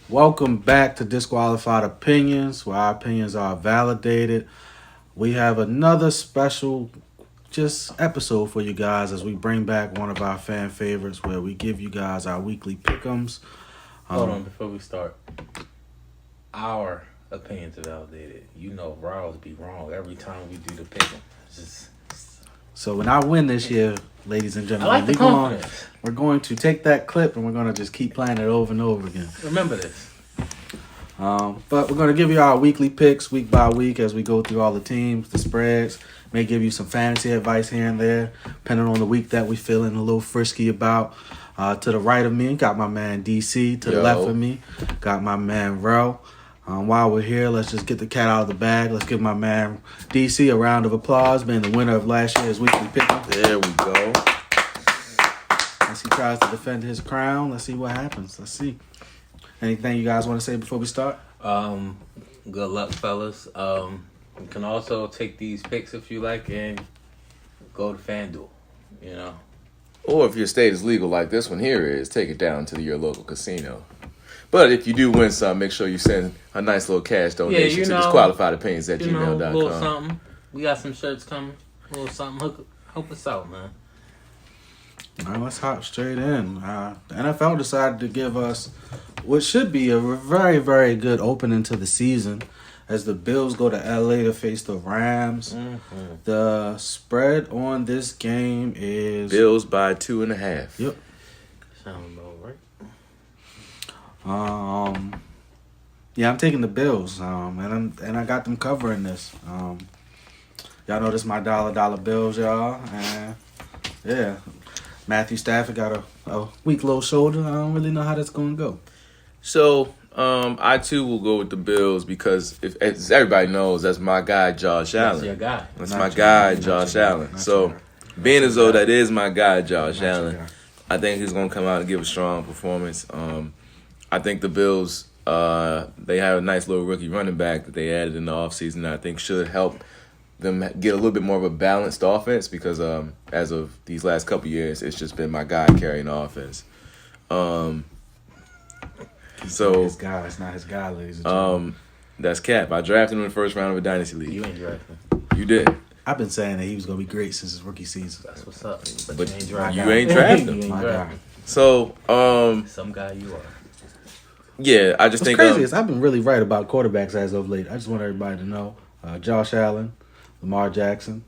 Welcome back to Disqualified Opinions, where our opinions are validated. We have another special episode for you guys as we bring back one of our fan favorites where we give you guys our weekly pick'ems. Hold on, before we start. Our opinions are validated. You know, Rawls be wrong every time we do the pick'em. So when I win this year, ladies and gentlemen, I like the confidence. We're going to take that clip and we're going to just keep playing it over and over again. Remember this. But we're going to give you our weekly picks week by week as we go through all the teams, the spreads. May give you some fantasy advice here and there, depending on the week that we feeling a little frisky about. To the right of me, got my man DC. To the left of me, got my man Rel. While we're here, let's just get the cat out of the bag. Let's give my man DC a round of applause, being the winner of last year's weekly pick'em. There we go. As he tries to defend his crown, let's see what happens. Let's see. Anything you guys want to say before we start? Good luck, fellas. You can also take these picks if you like and go to FanDuel, you know. Or if your state is legal like this one here is, take it down to your local casino. But if you do win some, make sure you send a nice little cash donation to disqualifiedopinions@gmail.com. A little something. We got some shirts coming. A little something. Help us out, man. All right, let's hop straight in. The NFL decided to give us what should be a very, very good opening to the season as the Bills go to LA to face the Rams. Mm-hmm. The spread on this game is Bills by 2.5. Yep. Sound about right. Yeah, I'm taking the Bills. And I got them covering this. Y'all know this is my dollar bills, y'all. And yeah. Matthew Stafford got a weak little shoulder. I don't really know how that's going to go. So, I too will go with the Bills because, as everybody knows, that's my guy, Josh Allen. That's your guy. That's my guy, Josh Allen. So, being as though that is my guy, Josh Allen, I think he's going to come out and give a strong performance. I think the Bills, they have a nice little rookie running back that they added in the offseason that I think should help them get a little bit more of a balanced offense because as of these last couple years, it's just been my guy carrying the offense. So his guy, it's not his guy, ladies and gentlemen. That's Cap. I drafted him in the first round of a dynasty league. You ain't drafting. You did. I've been saying that he was going to be great since his rookie season. That's what's up. But you ain't drafting. you ain't drafting him. You ain't My drafting. guy. So Some guy you are. yeah, I just What's think crazy is I've been really right about quarterbacks as of late. I just want everybody to know. Josh Allen, Lamar Jackson.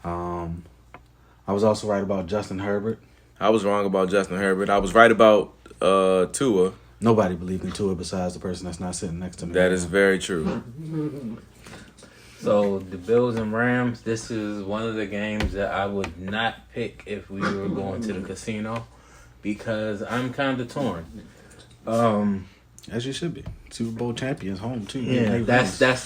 I was also right about Justin Herbert. I was wrong about Justin Herbert. I was right about Tua. Nobody believed in Tua besides the person that's not sitting next to me. That is very true. So the Bills and Rams, this is one of the games that I would not pick if we were going to the casino because I'm kind of torn. As you should be. Super Bowl champions home too. Yeah, that's the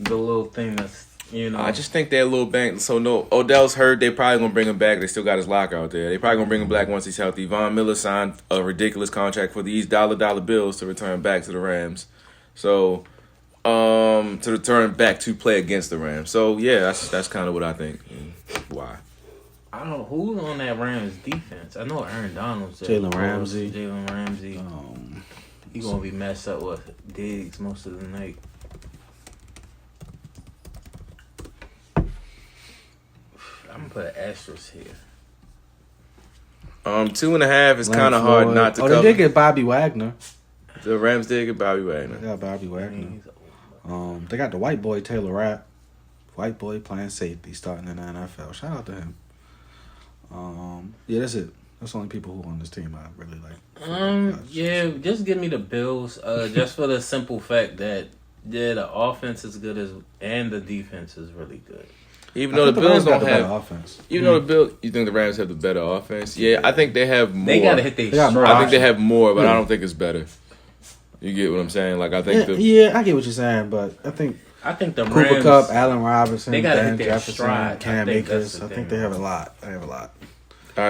little thing that's, you know. I just think they're a little banged. So no, Odell's hurt. They probably gonna bring him back. They still got his locker out there. They probably gonna bring him back once he's healthy. Von Miller signed a ridiculous contract for these dollar bills to return back to the Rams. So, to return back to play against the Rams. So yeah, that's kind of what I think. Why? I don't know who's on that Rams defense. I know Aaron Donald's there. Jalen Ramsey. He's gonna be messed up with Diggs most of the night. I'm gonna put an asterisk here. 2.5 is Leonard kind of hard Floyd. not to Oh, cover. they did get Bobby Wagner. The Rams did get Bobby Wagner. They got Bobby Wagner. He's old. They got the white boy Taylor Rapp. White boy playing safety, starting in the NFL. Shout out to him. Yeah, that's it. That's the only people who on this team I really like. Yeah, just give me the Bills. Just for the simple fact that the offense is good and the defense is really good. Even though the Bills don't have offense. Even though the Bills, you think the Rams have the better offense? Yeah, I think they have more. They gotta hit their stride. I think they have more, but I don't think it's better. You get what I'm saying? Like I think I get what you're saying, but I think the Cooper Rams, Kupp, Allen Robinson, they gotta Ben hit their Jefferson, stride. Cam I think Akers. that's the I think thing. they have a lot. They have a lot.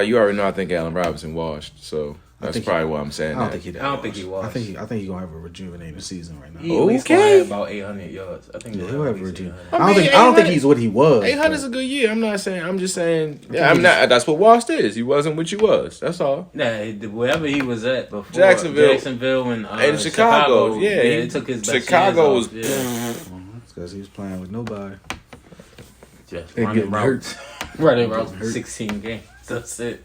you already know I think Allen Robinson washed. So That's probably why I'm saying I don't that. think he. I don't think he was. I think he's gonna have a rejuvenated season right now. He at least gonna have about 800 yards. I think He'll have a at least rejuvenated. 800. I don't think he's what he was. 800 is a good year. I'm not saying. I'm just saying. Yeah, I'm not. That's what Wast is. He wasn't what you was. That's all. Nah, wherever he was at before Jacksonville and Chicago. Yeah, it took his best Chicago was. Because he was playing with nobody. Just running routes. Running routes for 16 games. That's it.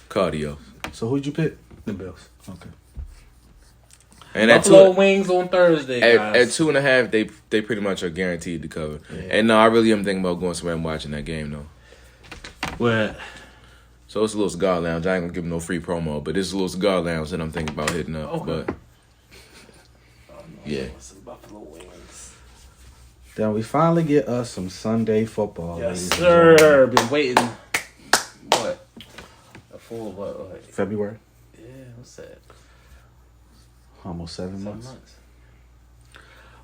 Cardio. So who'd you pick? The Bills. Okay. And Buffalo Wings on Thursday, at 2.5, they pretty much are guaranteed to cover. Yeah. And no, I really am thinking about going somewhere and watching that game though. What? So it's a little cigar lounge. I ain't gonna give them no free promo, but it's a little cigar lounge that I'm thinking about hitting up. Okay. But yeah. Some Buffalo Wings. Then we finally get us some Sunday football. Yes, sir. Been waiting. What? A full what? February. Yeah, what's that? Almost 7 months. 7 months.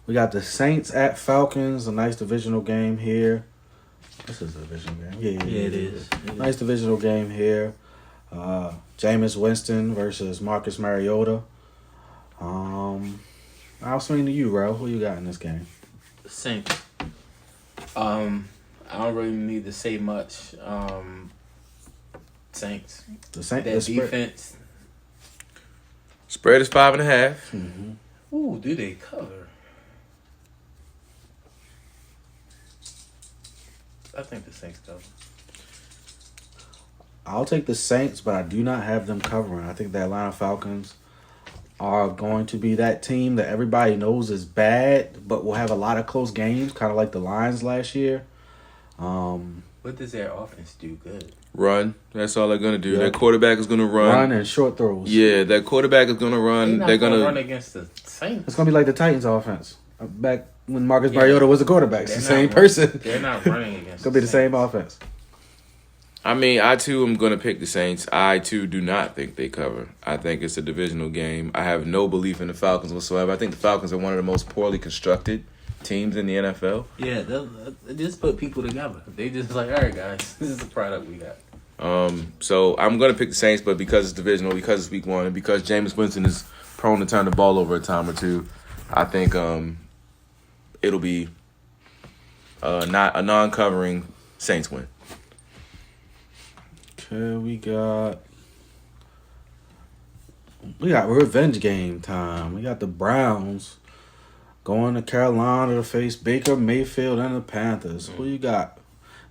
We got the Saints at Falcons, a nice divisional game here. This is a divisional game. Yeah, it is. Nice divisional game here. Jameis Winston versus Marcus Mariota. I'll swing to you, Ro. Who you got in this game? Saints. I don't really need to say much. Saints. The Saints. That defense. Spread is 5.5. Mm-hmm. Ooh, do they cover? I think the Saints cover. I'll take the Saints, but I do not have them covering. I think the Atlanta Falcons are going to be that team that everybody knows is bad, but will have a lot of close games, kind of like the Lions last year. What does their offense do good? Run. That's all they're gonna do. Yeah. Their quarterback is gonna run. Run and short throws. Yeah, that quarterback is gonna run. They're gonna run against the Saints. It's gonna be like the Titans offense back when Marcus Mariota was the quarterback. It's the same person. They're not running against. It's gonna be the same offense. I mean, I too am going to pick the Saints. I too do not think they cover. I think it's a divisional game. I have no belief in the Falcons whatsoever. I think the Falcons are one of the most poorly constructed teams in the NFL. Yeah, they just put people together. They just like, all right, guys, this is the product we got. So I'm going to pick the Saints, but because it's divisional, because it's week 1, and because Jameis Winston is prone to turn the ball over a time or two, I think it'll be not a non-covering Saints win. Okay, we got revenge game time. We got the Browns going to Carolina to face Baker Mayfield and the Panthers. Who you got,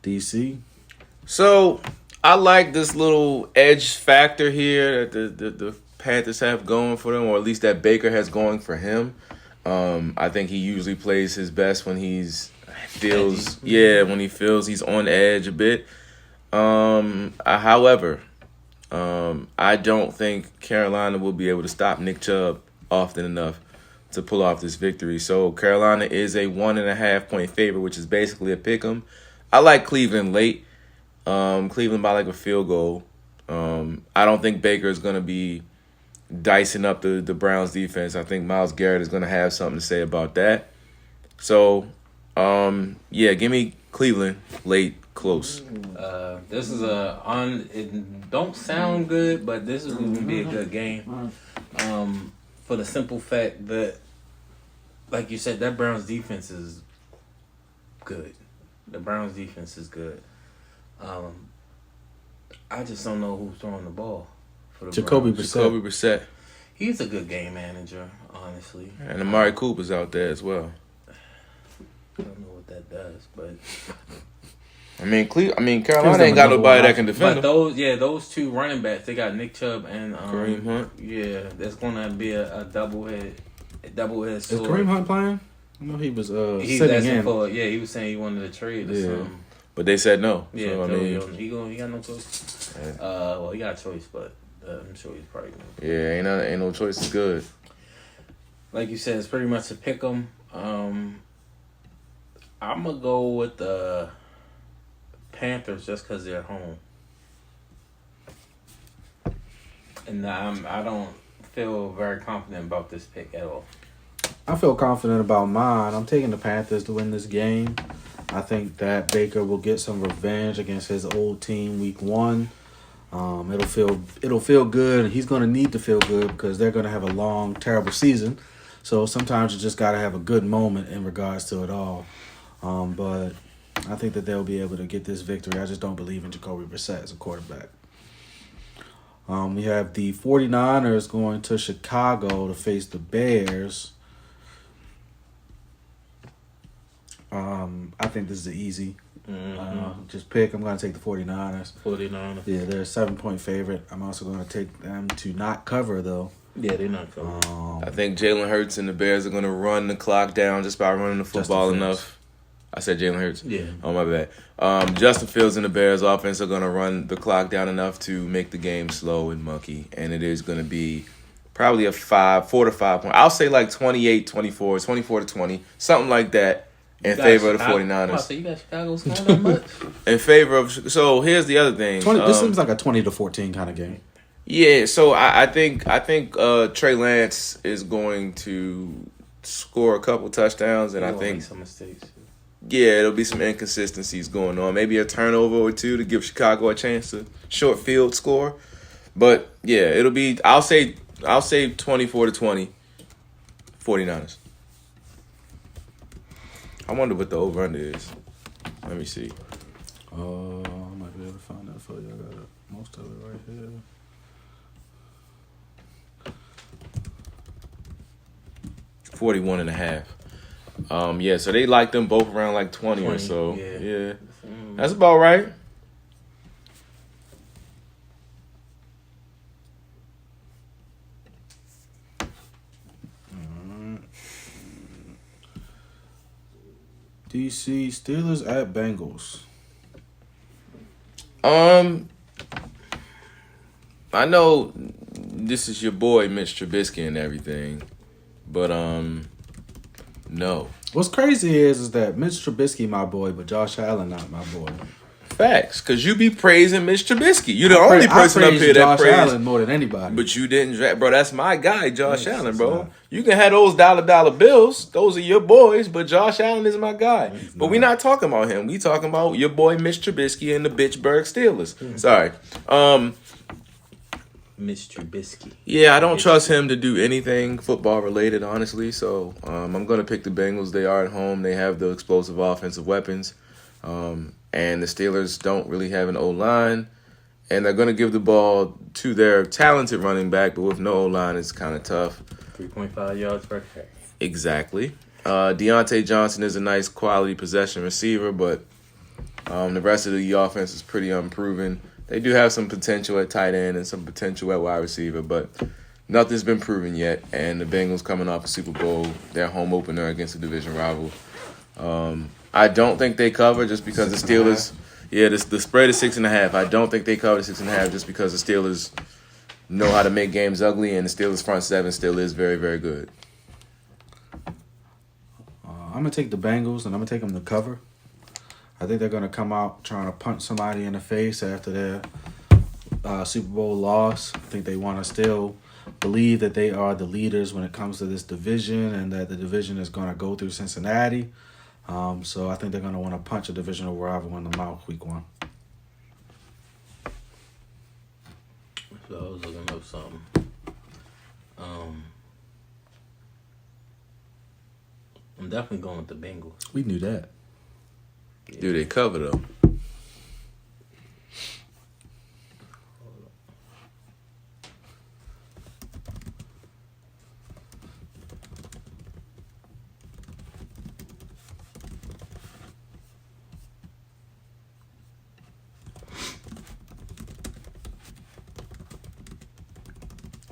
DC? So I like this little edge factor here that the Panthers have going for them, or at least that Baker has going for him. I think he usually plays his best when he feels he's on edge a bit. However, I don't think Carolina will be able to stop Nick Chubb often enough to pull off this victory. So Carolina is a 1.5 point favorite, which is basically a pick 'em. I like Cleveland late. Cleveland by like a field goal. I don't think Baker is going to be dicing up the Browns defense. I think Myles Garrett is going to have something to say about that. So, give me Cleveland late. Close. This is it don't sound good, but this is going to be a good game. For the simple fact that, like you said, that Browns defense is good. The Browns defense is good. I just don't know who's throwing the ball for the Jacoby Browns. Brissett. He's a good game manager, honestly. And Amari Cooper's out there as well. I don't know what that does, but I mean, Carolina ain't got nobody that can defend but them. Those two running backs, they got Nick Chubb and Kareem Hunt. Yeah, that's gonna be a double head sword. Is Kareem Hunt playing? I know he was He's sitting in. he was saying he wanted to trade or something. But they said no. Yeah, so, he got no choice. Yeah. He got a choice, but I'm sure he's probably gonna. Yeah, ain't no choice is good. Like you said, it's pretty much a pick 'em. I'm gonna go with the Panthers just because they're home, and I don't feel very confident about this pick at all. I feel confident about mine. I'm taking the Panthers to win this game. I think that Baker will get some revenge against his old team week 1. It'll feel good. He's going to need to feel good because they're going to have a long, terrible season. So sometimes you just got to have a good moment in regards to it all. But I think that they'll be able to get this victory. I just don't believe in Jacoby Brissett as a quarterback. We have the 49ers going to Chicago to face the Bears. I think this is easy. Just pick. I'm going to take the 49ers. 49ers. Yeah, they're a 7-point favorite. I'm also going to take them to not cover, though. Yeah, they're not covering. I think Jalen Hurts and the Bears are going to run the clock down just by running the football enough. I said Jalen Hurts? Yeah. Oh, my bad. Justin Fields and the Bears offense are going to run the clock down enough to make the game slow and mucky. And it is going to be probably a 4 to 5 point. I'll say like 28-24, 24-20, something like that. In favor of the 49ers. So you got Chicago scoring that much? In favor of... So, here's the other thing. This seems like a 20-14 kind of game. Yeah, so I think Trey Lance is going to score a couple touchdowns, and I think... Make some mistakes. Yeah, it'll be some inconsistencies going on. Maybe a turnover or two to give Chicago a chance to short field score. But, yeah, it'll be... I'll say 24-20, 49ers. I wonder what the over-under is. Let me see. I might be able to find that for you. I got most of it right here. $41.5. Yeah, so they like them both around like 20 or so. Yeah. That's about right. DC Steelers at Bengals. I know this is your boy Mitch Trubisky and everything, but no. What's crazy is that Mitch Trubisky my boy, but Josh Allen not my boy. Facts, because you be praising Mitch Trubisky. You're the only person up here that Josh praise Allen more than anybody. But you didn't draft, bro. That's my guy, Josh Allen, bro. You can have those dollar bills. Those are your boys, but Josh Allen is my guy. But we're not talking about him. We talking about your boy Mitch Trubisky and the Pittsburgh Steelers. Sorry. Mitch Trubisky. Yeah, I don't trust him to do anything football related, honestly. So I'm gonna pick the Bengals. They are at home. They have the explosive offensive weapons. And the Steelers don't really have an O-line. And they're going to give the ball to their talented running back, but with no O-line, it's kind of tough. 3.5 yards per carry. Exactly. Deontay Johnson is a nice quality possession receiver, but the rest of the offense is pretty unproven. They do have some potential at tight end and some potential at wide receiver, but nothing's been proven yet. And the Bengals coming off a Super Bowl, their home opener against a division rival. I don't think they cover just because the Steelers. Yeah, the spread is 6.5. I don't think they cover 6.5 just because the Steelers know how to make games ugly, and the Steelers front seven still is very, very good. I'm gonna take the Bengals, and I'm gonna take them to cover. I think they're gonna come out trying to punch somebody in the face after their Super Bowl loss. I think they want to still believe that they are the leaders when it comes to this division, and that the division is gonna go through Cincinnati. So I think they're going to want to punch a divisional rival in the mouth week 1. So I was looking up something. I'm definitely going with the Bengals. We knew that. Yeah. Do they cover, though?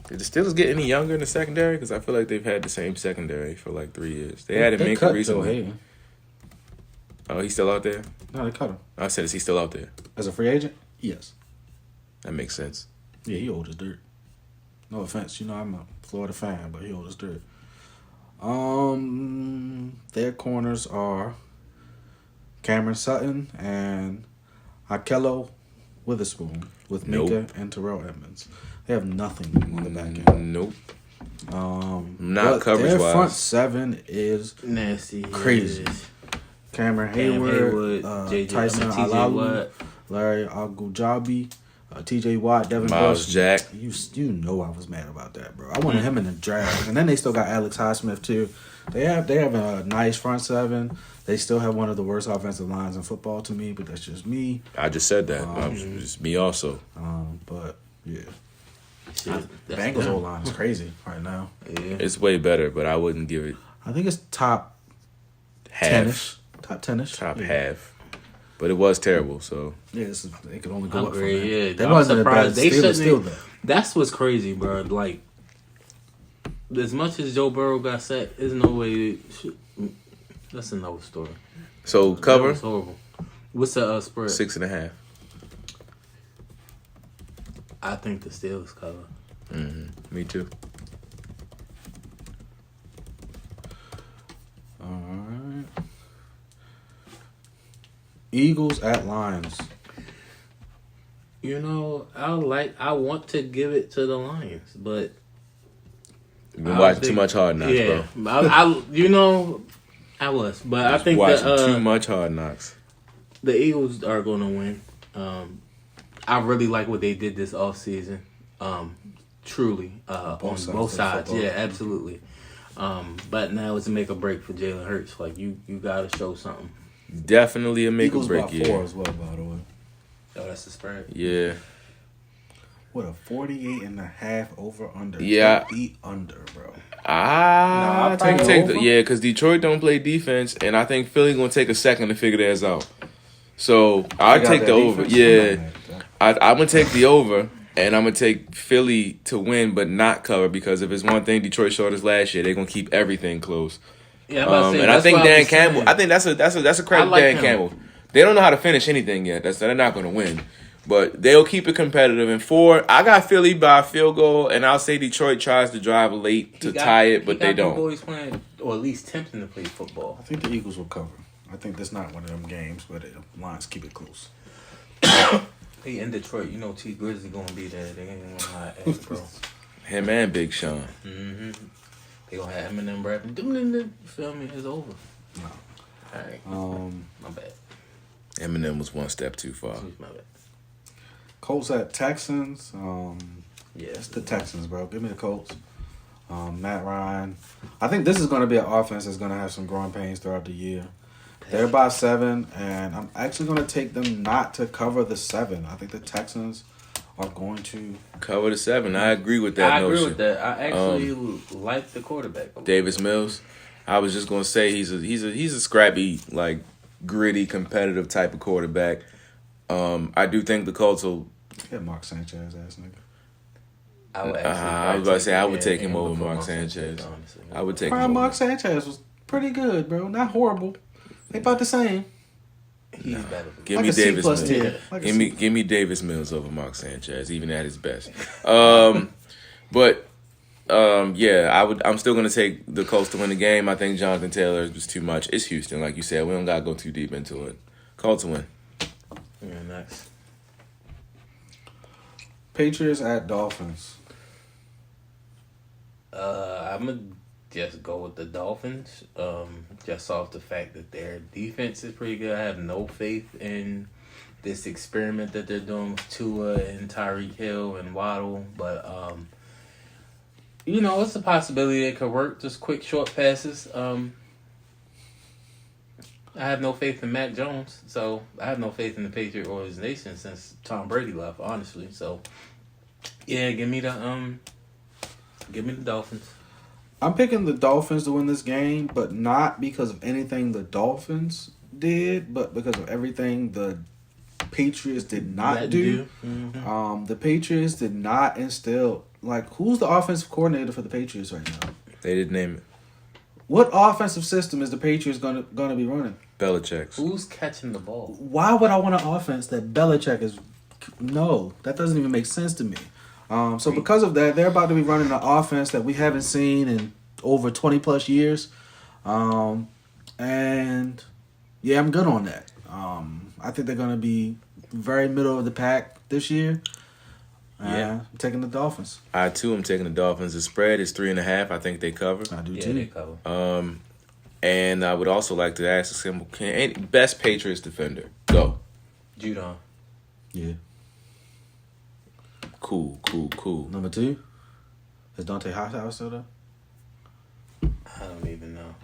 Did the Steelers get any younger in the secondary? Because I feel like they've had the same secondary for like 3 years. They added Minka recently. Oh, he's still out there? No, they cut him. I said, is he still out there? As a free agent? Yes. That makes sense. Yeah, he old as dirt. No offense. I'm a Florida fan, but he old as dirt. Their corners are Cameron Sutton and Akello Witherspoon with Minka and Terrell Edmonds. They have nothing on the back end. Nope. Not coverage their wise. Front seven is nasty, crazy. Cameron Hayward, Tyson Alalu, Larry Agujabi, T.J. Watt, Devin Miles Bush. Jack. You know I was mad about that, bro. I wanted him in the draft, and then they still got Alex Highsmith too. They have a nice front seven. They still have one of the worst offensive lines in football to me, but that's just me. I just said that. It's me also. But yeah, Shit, the Bengals O line is crazy right now. Yeah. It's way better, but I wouldn't give it I think it's top half. 10ish. Top 10ish. Top half. But it was terrible, so. Yeah, they could only go I up from agree. there. Yeah, They I'm wasn't surprised. They still shouldn't. there. That's what's crazy, bro. Like, as much as Joe Burrow got sacked, there's no way. That's another story. So, That cover, was horrible. What's the spread? 6.5. I think the Steelers cover. Me too. All right. Eagles at Lions. You know, I want to give it to the Lions, but You've been watching too much Hard Knocks, yeah, bro. I was, but I think Watching that too much Hard Knocks. the Eagles are going to win. I really like what they did this offseason. Truly, on sides both of sides. football. Yeah, absolutely. But now it's a make or break for Jalen Hurts. Like, you got to show something. Definitely a make Eagles or break by 4 year. as well, by the way. Oh, that's the spread. Yeah. What a 48.5 over under. Yeah. Eat under, bro. I I'll take probably the over. yeah, because Detroit don't play defense, and I think Philly gonna take a second to figure theirs out. So I They got take that the over. defense. Yeah, I'm gonna take the over, and I'm gonna take Philly to win, but not cover, because if it's one thing Detroit showed us last year, they're gonna keep everything close. Yeah, I'm about to say, And I that's think what Dan was Campbell. saying. I think that's a credit I to like Dan him. Campbell. They don't know how to finish anything yet. They're not gonna win. But they'll keep it competitive. And 4, I got Philly by a field goal, and I'll say Detroit tries to drive late to tie it, but they don't. Boys playing, or at least tempting to play football. I think the Eagles will cover. I think that's not one of them games, but the Lions keep it close. Hey, in Detroit, you know T Grizzly gonna be there. They ain't gonna lie, ass, bro. Him and Big Sean. They gonna have Eminem rapping. You feel me? It's over. No. All right. My bad. Eminem was one step too far. My bad. Colts at Texans. Yeah, It's the Texans, bro. Give me the Colts. Matt Ryan. I think this is going to be an offense that's going to have some growing pains throughout the year. They're by 7, and I'm actually going to take them not to cover the 7. I think the Texans are going to Cover the 7. I agree with that I notion. agree with that. I actually like the quarterback. Davis Mills. I was just gonna say he's a scrappy, like gritty, competitive type of quarterback. I do think the Colts will. get Mark Sanchez ass nigga. I would I was about to say I would take him over Mark Sanchez. Honestly. I would take him Prime over. Mark Sanchez was pretty good, bro. Not horrible. They about the same. He's better. Give Like me a C Davis plus Mills. tier. Like a Give me Davis Mills over Mark Sanchez, even at his best. But I'm still gonna take the Colts to win the game. I think Jonathan Taylor is too much. It's Houston, like you said. We don't gotta go too deep into it. Colts win. Yeah, next. Patriots at Dolphins. I'm gonna just go with the Dolphins. Just off the fact that their defense is pretty good. I have no faith in this experiment that they're doing with Tua and Tyreek Hill and Waddle, but it's a possibility it could work. Just quick, short passes. I have no faith in Mac Jones, so I have no faith in the Patriot organization since Tom Brady left. Honestly, so yeah, give me the Dolphins. I'm picking the Dolphins to win this game, but not because of anything the Dolphins did, but because of everything the Patriots did not do. Mm-hmm. The Patriots did not instill, who's the offensive coordinator for the Patriots right now? They didn't name it. What offensive system is the Patriots gonna be running? Belichick's. Who's catching the ball? Why would I want an offense that Belichick is? No, that doesn't even make sense to me. So because of that, they're about to be running an offense that we haven't seen in over 20 plus years. And yeah, I'm good on that. I think they're going to be very middle of the pack this year. Yeah. I'm taking the Dolphins. I too am taking the Dolphins. The spread is 3.5. I think they cover. I do Yeah, too. they cover. And I would also like to ask a simple: best Patriots defender? Go. Judon. Yeah. cool. Number 2 is Dante Hightower still there? I don't even know.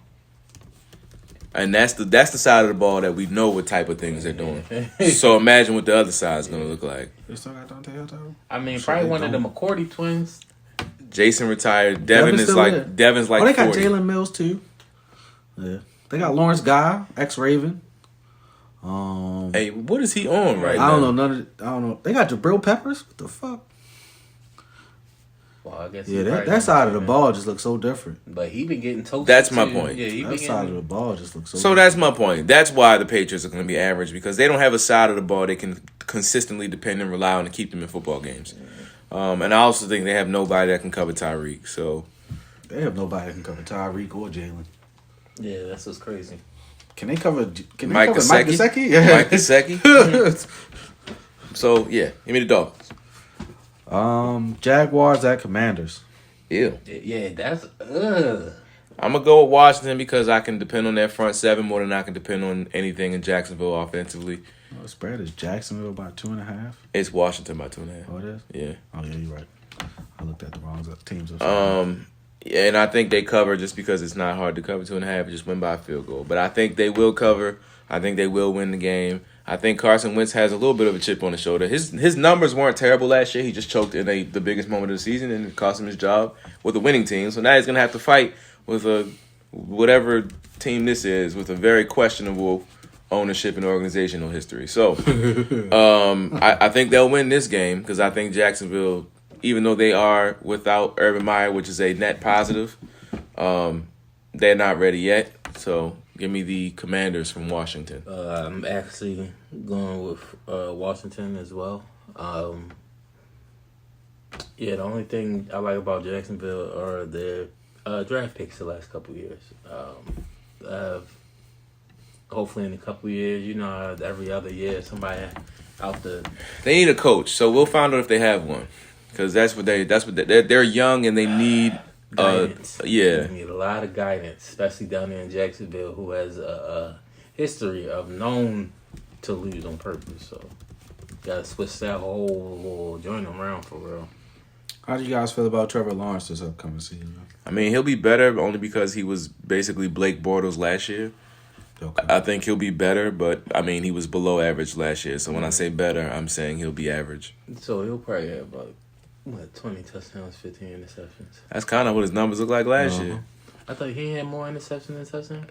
And that's the side of the ball that we know what type of things they're doing. So imagine what the other side's gonna look like. They still got Dante Hightower? I mean, probably one of the McCourty twins. Jason retired. Devin's still like there. Devin's like they got 40. Jalen Mills too. Yeah. They got Lawrence Guy, ex-Raven. Hey, what is he on right I now? don't know. I don't know. They got Jabril Peppers? What the fuck? Well, I guess Yeah, that side of the ball just looks so different. But he been getting toasted. That's my too. point. Yeah, he That been side of getting. the ball just looks so So that's my point. That's why the Patriots are going to be average, because they don't have a side of the ball they can consistently depend and rely on to keep them in football games. And I also think they have nobody that can cover Tyreek. So They have nobody that can cover Tyreek or Jalen. Yeah, that's what's crazy. Can they cover Mike Mike Gesicki? Gesicki? Yeah. Mike Gesicki. So yeah, give me the Dolphins. Jaguars at Commanders. Ew. Yeah, that's. I'm gonna go with Washington because I can depend on their front seven more than I can depend on anything in Jacksonville offensively. Oh, the spread is Jacksonville by 2.5. It's Washington by 2.5. Oh, it is? Yeah. Oh, yeah, you're right. I looked at the wrong teams. Yeah, and I think they cover just because it's not hard to cover 2.5. Just win by a field goal. But I think they will cover. I think they will win the game. I think Carson Wentz has a little bit of a chip on his shoulder. His numbers weren't terrible last year. He just choked in the biggest moment of the season, and it cost him his job with a winning team. So now he's going to have to fight with whatever team this is with a very questionable ownership and organizational history. So I think they'll win this game because I think Jacksonville, even though they are without Urban Meyer, which is a net positive, they're not ready yet. So give me the Commanders from Washington. I'm actually going with Washington as well. The only thing I like about Jacksonville are their draft picks the last couple of years. Hopefully in a couple of years, every other year somebody out the. They need a coach, so we'll find out if they have one, because they're young and they need guidance. Yeah. They need a lot of guidance, especially down there in Jacksonville, who has a history of known to lose on purpose. So, gotta switch that whole joint around for real. How do you guys feel about Trevor Lawrence this upcoming season? I mean, he'll be better only because he was basically Blake Bortles last year. Okay. I think he'll be better, but I mean, he was below average last year. So when I say better, I'm saying he'll be average. So he'll probably have about 20 touchdowns, 15 interceptions. That's kind of what his numbers looked like last year. I thought he had more interceptions than touchdowns.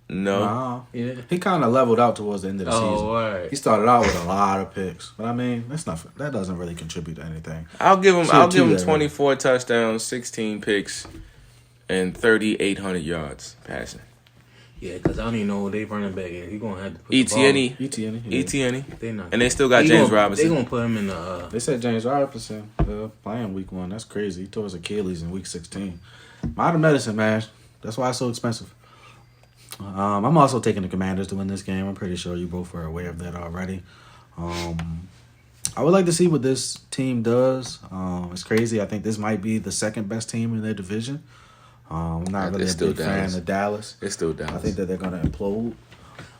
No. Nah. Yeah. He kind of leveled out towards the end of the season. Oh, all right. He started out with a lot of picks, but I mean, that doesn't really contribute to anything. I'll give him That 24 touchdowns, 16 picks, and 3,800 yards passing. Yeah, because I don't even know who they running back is. He gonna have to put ETN. ETN. They not. And they still got James Robinson. They gonna put him in the. They said James Robinson playing week 1. That's crazy. He tore his Achilles in week 16. Modern medicine, man. That's why it's so expensive. I'm also taking the Commanders to win this game. I'm pretty sure you both are aware of that already. I would like to see what this team does. It's crazy. I think this might be the second best team in their division. I'm not really a big fan of Dallas. It's still Dallas. I think that they're going to implode.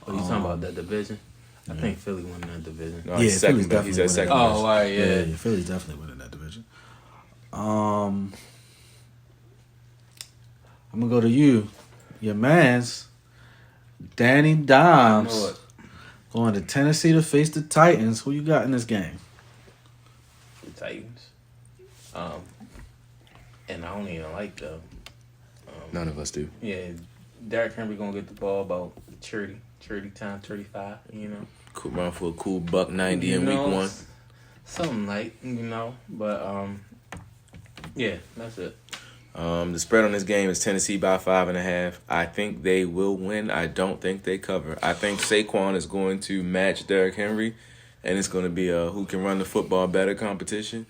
Oh, you talking about that division? I think Philly won that division. No, he's second. Philly's definitely He's at second. winning. best. Oh, right, yeah. Philly's definitely winning that division. I'm gonna go to you, your man's Danny I know Dimes it. going to Tennessee to face the Titans. Who you got in this game? The Titans. And I don't even like them. None of us do. Yeah, Derrick Henry gonna get the ball about 30 time, 35. Cool, run for a cool $190 in week 1. Something like but yeah, that's it. The spread on this game is Tennessee by 5.5. I think they will win. I don't think they cover. I think Saquon is going to match Derrick Henry, and it's going to be a who can run the football better competition.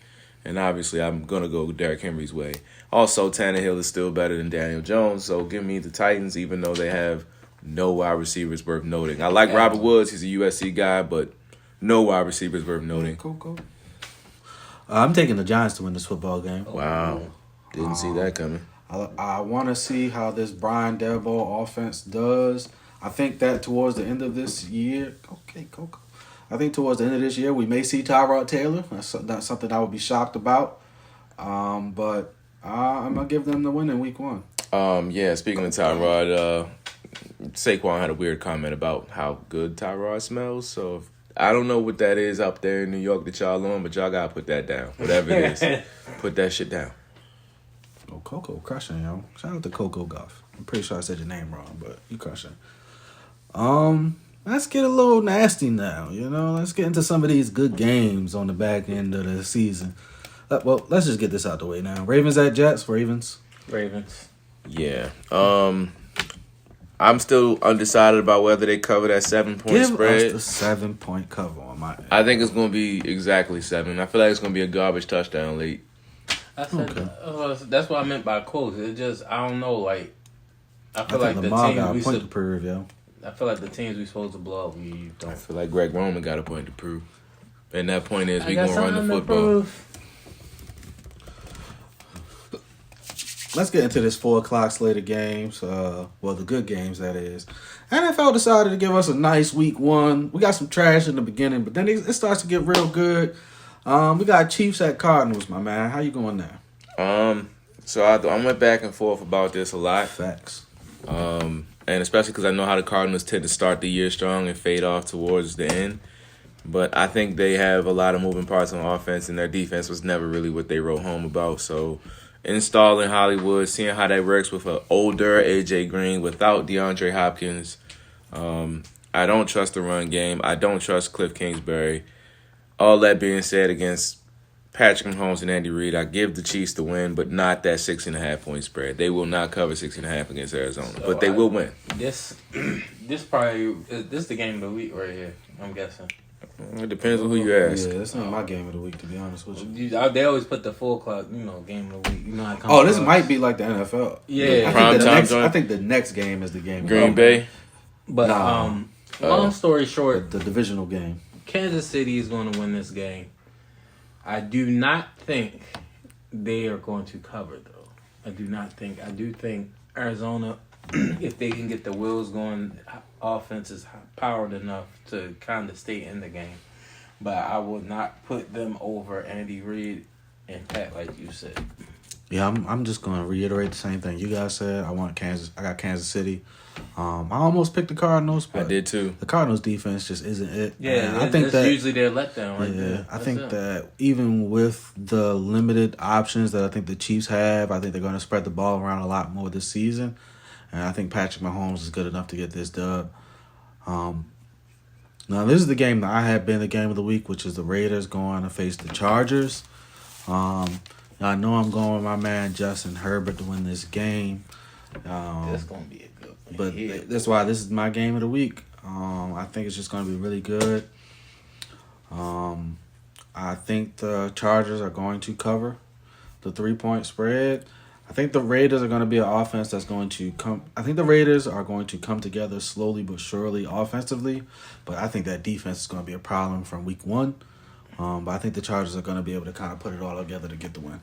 And obviously, I'm going to go Derrick Henry's way. Also, Tannehill is still better than Daniel Jones, so give me the Titans, even though they have no wide receivers worth noting. I like Robert Woods. He's a USC guy, but no wide receivers worth noting. Cool. I'm taking the Giants to win this football game. Wow. Didn't see that coming. I want to see how this Brian Daboll offense does. I think that towards the end of this year, I think towards the end of this year, we may see Tyrod Taylor. That's something I would be shocked about. But I'm going to give them the win in week 1. Speaking of Tyrod, Saquon had a weird comment about how good Tyrod smells. So I don't know what that is up there in New York that y'all on, but y'all got to put that down. Whatever it is, put that shit down. Oh, Coco crushing, yo. Shout out to Coco Goff. I'm pretty sure I said your name wrong, but you crushing. Let's get a little nasty now, Let's get into some of these good games on the back end of the season. Well, let's just get this out the way now. Ravens at Jets. Ravens. Yeah. I'm still undecided about whether they cover that 7-point spread. Give us the 7-point cover on my end. I think it's going to be exactly 7. I feel like it's going to be a garbage touchdown late. I said that's what I meant by close. It just I don't know. Like I feel like the Lamar teams got we a point to prove, yo. I feel like the teams we supposed to blow up, we don't. I feel like Greg Roman got a point to prove, and that point is we gonna run the football. Let's get into this 4:00 slate of games. The good games, that is. NFL decided to give us a nice week 1. We got some trash in the beginning, but then it starts to get real good. We got Chiefs at Cardinals, my man. How you going there? So I went back and forth about this a lot. Facts. And especially because I know how the Cardinals tend to start the year strong and fade off towards the end. But I think they have a lot of moving parts on offense, and their defense was never really what they wrote home about. So installing Hollywood, seeing how that works with an older A.J. Green without DeAndre Hopkins. I don't trust the run game. I don't trust Cliff Kingsbury. All that being said, against Patrick Mahomes and Andy Reid, I give the Chiefs the win, but not that 6.5-point spread. They will not cover 6.5 against Arizona, but they will win. This is the game of the week right here. I'm guessing. It depends on who you ask. Yeah, that's not my game of the week, to be honest with you. They always put the 4:00, game of the week. This might be like the NFL. Yeah, I think the next game is the game. Green Bay. But long story short, the divisional game. Kansas City is going to win this game. I do not think they are going to cover, though. I do think Arizona, if they can get the wheels going, offense is powered enough to kind of stay in the game. But I will not put them over Andy Reid and Pat, like you said. Yeah, I'm just going to reiterate the same thing you guys said. I got Kansas City. I almost picked the Cardinals, but I did too. The Cardinals defense just isn't it. Yeah, I think that's usually their letdown right there. I think that even with the limited options that I think the Chiefs have, I think they're going to spread the ball around a lot more this season. And I think Patrick Mahomes is good enough to get this dub. Now, this is the game that I had been the game of the week, which is the Raiders going to face the Chargers. I know I'm going with my man Justin Herbert to win this game. That's going to be a good one. But that's why this is my game of the week. I think it's just going to be really good. I think the Chargers are going to cover the 3-point spread. I think the Raiders are going to be an offense that's going to come. I think the Raiders are going to come together slowly but surely offensively. But I think that defense is going to be a problem from week 1. But I think the Chargers are going to be able to kind of put it all together to get the win.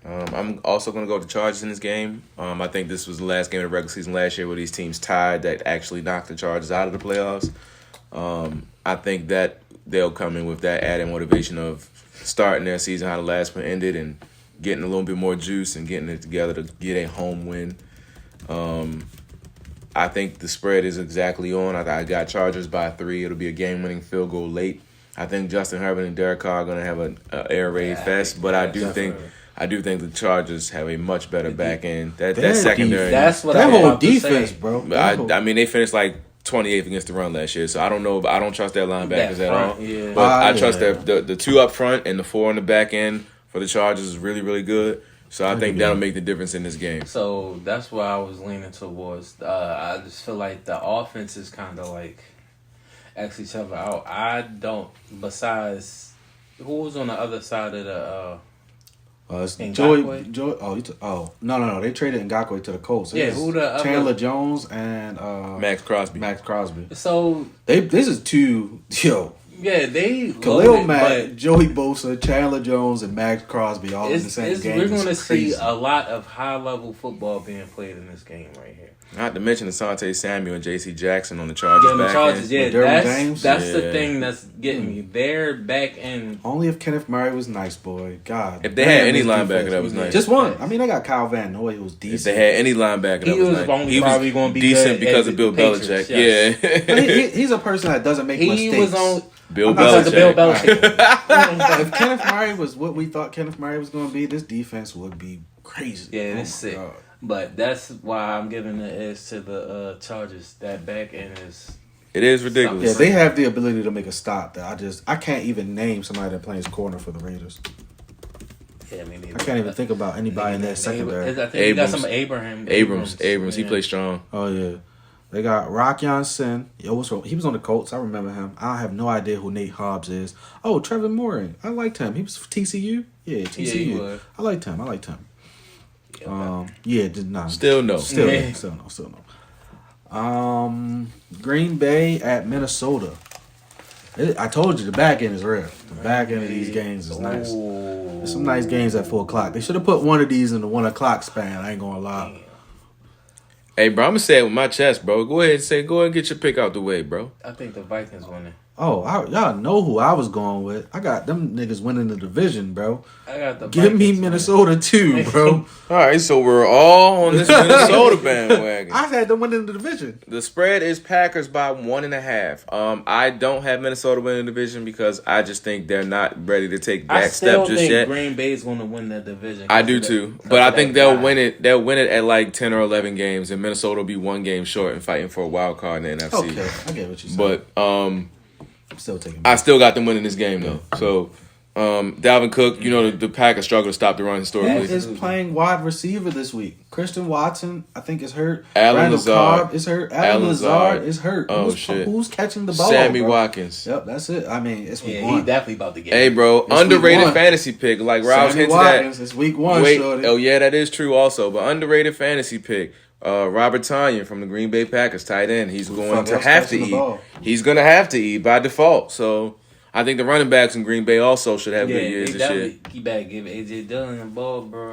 I'm also going to go with the Chargers in this game. I think this was the last game of the regular season last year where these teams tied that actually knocked the Chargers out of the playoffs. I think that they'll come in with that added motivation of starting their season how the last one ended and getting a little bit more juice and getting it together to get a home win. I think the spread is exactly on. I got Chargers by 3. It'll be a game-winning field goal late. I think Justin Herbert and Derek Carr are going to have an air raid fest, but I do think the Chargers have a much better back end. That secondary. That's what that I whole about to defense, say. bro. I mean, they finished like 28th against the run last year, so I don't know. I don't trust their linebackers at all. Yeah. But I trust the 2 up front and the 4 on the back end for the Chargers is really, really good. So I think that'll make the difference in this game. So that's why I was leaning towards. I just feel like the offense is kind of like actually each other out. I don't. Besides, who was on the other side of the? It's Joey. No. They traded Ngakoue to the Colts. Who the Chandler Jones and Max Crosby. So this is 2. Yeah, they Khalil Mack, Joey Bosa, Chandler Jones, and Max Crosby all in the same game. We're going to see a lot of high-level football being played in this game right here. Not to mention Asante Samuel and J.C. Jackson on the Chargers. Yeah, the Chargers. Yeah, that's Yeah. the thing that's getting me. They're back in. Only if Kenneth Murray was nice, boy. God. If they had any linebacker that was nice. Just one. I mean, they got Kyle Van Noy, who was decent. If they had any linebacker that was nice. He was going to be decent good because at of Bill the Patriots, Belichick. yes. Yeah. He's a person that doesn't make mistakes. He was on Bill because of Bill Belichick. Belichick. If Kenneth Murray was what we thought Kenneth Murray was going to be, this defense would be crazy. Yeah, it's sick. God. But that's why I'm giving the edge to the Chargers. That back end is. It is ridiculous. Yeah, they have the ability to make a stop that I can't even name somebody that plays corner for the Raiders. Yeah, me neither. I can't even think about anybody in that secondary. I think they got some Abrams. Abrams. He Yeah. plays strong. Oh yeah, they got Rock Sin. He was on the Colts. I remember him. I have no idea who Nate Hobbs is. Oh, Trevor Moore. I liked him. He was TCU. Yeah, TCU. Yeah, he was. I liked him. Did not. Still no. Still no. Green Bay at Minnesota. I told you the back end is real. The back end of these games is nice. There's some nice games at 4:00. They should have put one of these in the 1:00 span. I ain't gonna lie. Hey, bro, I'm going to say it with my chest, bro. Go ahead and get your pick out the way, bro. I think the Vikings winning. Oh, y'all know who I was going with. I got them niggas winning the division, bro. I got the Give me Vikings Minnesota too, bro. All right, so we're all on this Minnesota bandwagon. I had them winning the division. The spread is Packers by 1.5. I don't have Minnesota winning the division because I just think they're not ready to take I that still step just think yet. Green Bay's going to win that division. I do too, but I think they'll win it. They'll win it at like 10 or 11 games, and Minnesota will be one game short and fighting for a wild card in the NFC. Okay, I get what you said. But I'm still taking. I still got them winning this game though. So Dalvin Cook, the Packers struggle to stop the run historically. That is playing wide receiver this week. Christian Watson, I think, is hurt. Alan Randall Lazard. Cobb is hurt. Alan Lazard Lazard is hurt. Oh, shit. Who's catching the ball? Sammy bro? Watkins. Yep, that's it. I mean, it's week Yeah, one. he definitely about to get Hey, it. bro, It's underrated week one. fantasy pick. Like Rouse Sammy hinted Watkins, at. it's week one, Wait, shorty. oh yeah, that is true also. But underrated fantasy pick. Robert Tonyan from the Green Bay Packers, tight end. He's going to else have to catching the eat. ball? He's going to have to eat by default. So I think the running backs in Green Bay also should have Yeah, good years they this year. definitely. He better give AJ Dillon the ball, bro.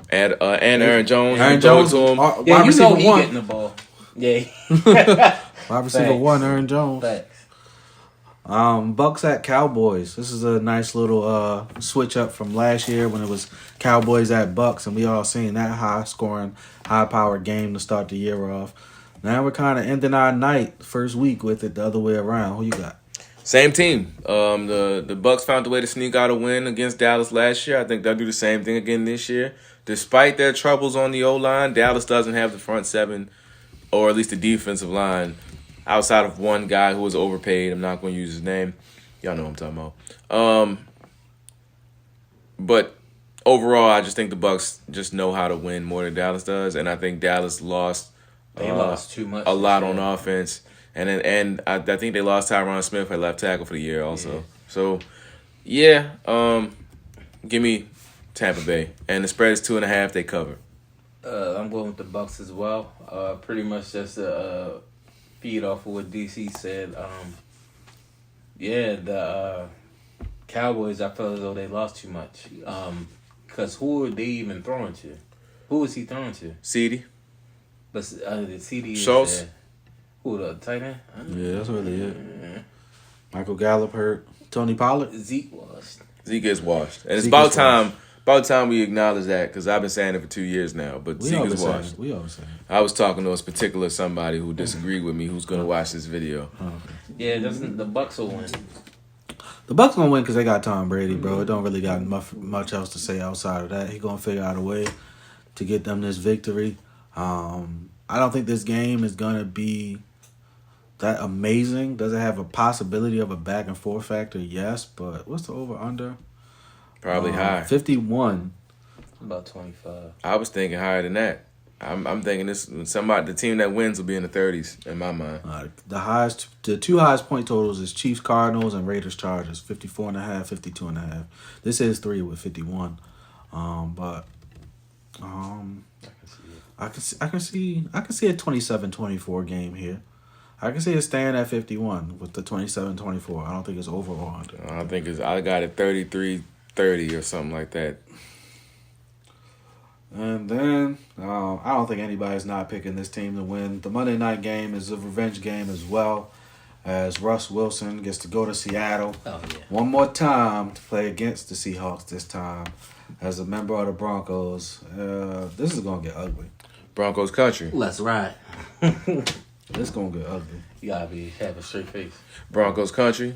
And Aaron Jones. Aaron you throw it Jones, to him. wide Yeah, you receiver know he one. getting the ball. Yeah. Wide receiver Facts. one, Aaron Jones. Facts. Bucks at Cowboys. This is a nice little switch up from last year when it was Cowboys at Bucks, and we all seen that high scoring, high powered game to start the year off. Now we're kind of ending our night first week with it the other way around. Who you got? Same team. The Bucks found a way to sneak out a win against Dallas last year. I think they'll do the same thing again this year. Despite their troubles on the O-line, Dallas doesn't have the front seven, or at least the defensive line, outside of one guy who was overpaid. I'm not going to use his name. Y'all know what I'm talking about. But overall, I just think the Bucks just know how to win more than Dallas does, and I think Dallas lost. They lost too much. A lot on offense, and I think they lost Tyron Smith at left tackle for the year also. Yeah. So, yeah, give me Tampa Bay, and the spread is 2.5. They cover. I'm going with the Bucks as well. Pretty much just feed off of what DC said. The Cowboys, I felt as though they lost too much. Because who are they even throwing to? Who is he throwing to? CD. But the CD is Schultz? who, the tight end? Yeah, that's really it. Michael Gallup hurt. Tony Pollard. Zeke was. Zeke is washed, and it's Zeke about is time. About time we acknowledge that, because I've been saying it for 2 years now. But We Zeke always is say washed. it. We always say it. I was talking to a particular somebody who disagreed with me, who's going to watch this video. Yeah, the Bucks will win. The Bucks gonna win because they got Tom Brady, bro. It don't really got much else to say outside of that. He gonna figure out a way to get them this victory. I don't think this game is gonna be that amazing. Does it have a possibility of a back and forth factor? Yes, but what's the over under? Probably high. 51. About 25. I was thinking higher than that. I'm thinking the team that wins will be in the 30s in my mind. The two highest point totals is Chiefs Cardinals and Raiders Chargers, 54.5, 52.5. This is 3 with 51. I can see a 27-24 game here. I can see it staying at 51 with the 27-24. I don't think it's over or under. I got it 33-30 or something like that. And then I don't think anybody's not picking this team to win. The Monday night game is a revenge game as well, as Russ Wilson gets to go to Seattle one more time to play against the Seahawks this time as a member of the Broncos. This is going to get ugly. Broncos country. Let's ride. It's going to get ugly. You gotta have a straight face. Broncos country.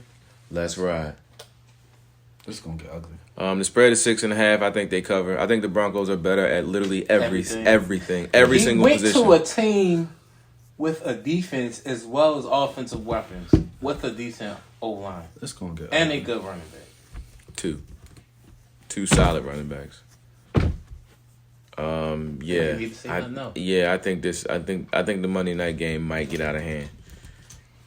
Let's ride. It's going to get ugly. The spread is 6.5. I think they cover. I think the Broncos are better at literally everything, every single position. He went to a team with a defense as well as offensive weapons with a decent O-line. It's going to get and ugly. a good running back. Two solid running backs. Yeah. I think this. I think the Monday night game might get out of hand.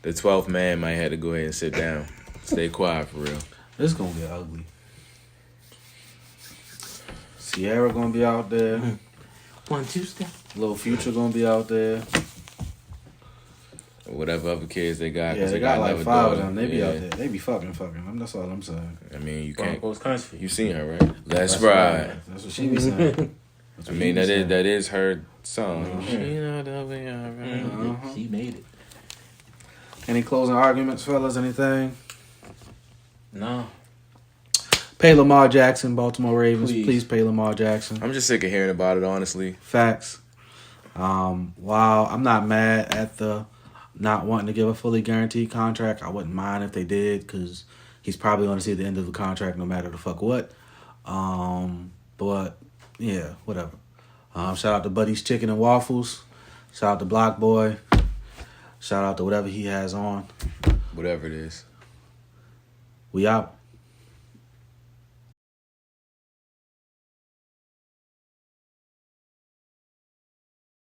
The 12th man might have to go ahead and sit down, stay quiet for real. It's going to get ugly. Sierra going to be out there. 1-2 step. Little Future going to be out there. Whatever other kids they got. Yeah, they got like 5 of them. They be out there. They be fucking. That's all I'm saying. I mean, you can't. Broncos country. You seen her, right? Let's ride. That's what she be saying. I mean, that is her song. She made it. Any closing arguments, fellas? Anything? No. Pay Lamar Jackson, Baltimore Ravens. Please pay Lamar Jackson. I'm just sick of hearing about it, honestly. Facts. While I'm not mad at the not wanting to give a fully guaranteed contract, I wouldn't mind if they did because he's probably going to see the end of the contract no matter the fuck what. But yeah, whatever. Shout out to Buddy's Chicken and Waffles. Shout out to Block Boy. Shout out to whatever he has on. Whatever it is. We out.